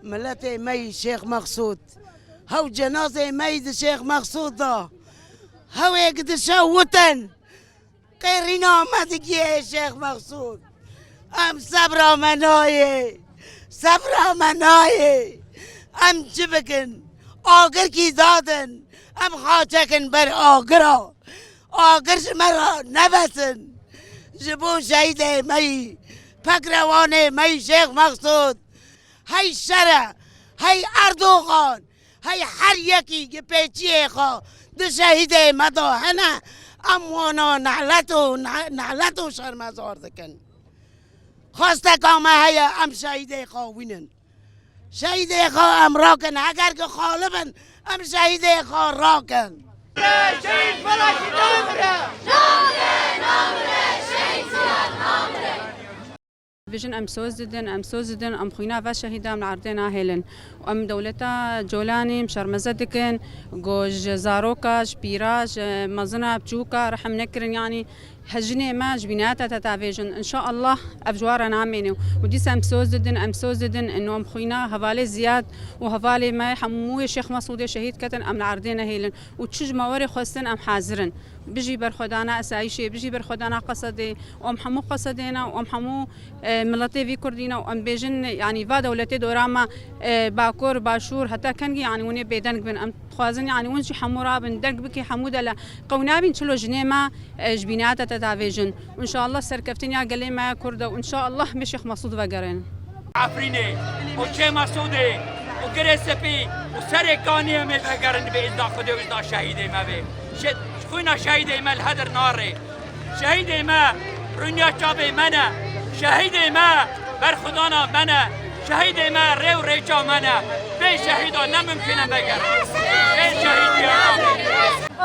ملت مي شیخ مقصود هاو جنازه مي شیخ مقصود دا هاو اقدشا وطن قیرینا آمدگی شیخ مقصود ام صبر منایه ام چی بکن آگر کی دادن ام خاچکن بر آگرا آگرش مرا نبسن جبو شهید می پکروان می شیخ مقصود هی شرع هی اردوغان هی هر یکی که پیچیه خواه ده شهید مداهنه اموانا نعلت و شرمزار دکن خواسته کامه هی ام شهید خواه وینن شهید خواه ام راکن اگر که خالبن ام شهید خواه راکن شهید فلاشی نامره شهید زیاد نامره فيجن ام سوزدن ام خوينا و شهيدا من عردنا هيلن ام دولتا جولاني مشرمزه دكن جوج زاروكاج بيراج مزنا بجوكا رح منكرن يعني هجني ما جبيناتها تتافيجن ان شاء الله افجوارا نعميني وديس ام سوزدن انه ام خوينا هفالي زياد وهفالي ما حموي شيخ مسعود شهيد كتن ام عردنا هيلن وتشج موري خوستن ام حاضرن بيجي برخدانا اسايشي بيجي برخدانا قصدي وام حمو قصدينا وام حمو ملتي في كردينا وام بيجن يعني فا دولتي دوراما باكور باشور حتى كان يعني وني بيدنك بن ام خوازن يعني ونشي حمورا بن دنك بكي حموده لا قونابين تشلو جنيما جبيناتا تتافيجن وان شاء الله سركفتني قال ما كرده وان شاء الله مش شيخ مسعود وقرين عفريني وشي مسعودي وكريسبي وسركاني من وقرن باذن خدي واذن شهيدي ما بي خوينا شهيدي ما الهدر ناري شهيدي ما رنيا شابي منا شهيدي ما برخدانا منا شهيدي ما ريو ريجا منا بي شهيدا نممكن بقر بي شهيدي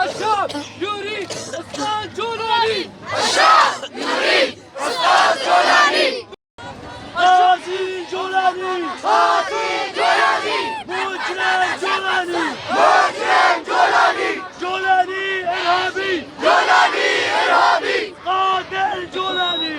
الشعب يريد اسقاط جولاني الشعب يريد اسقاط جولاني قاسي جولاني مجرم جولاني ارهابي قاتل جولاني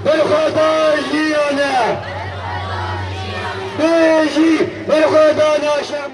بالخطا جيانا بيجي بالخطا ناشر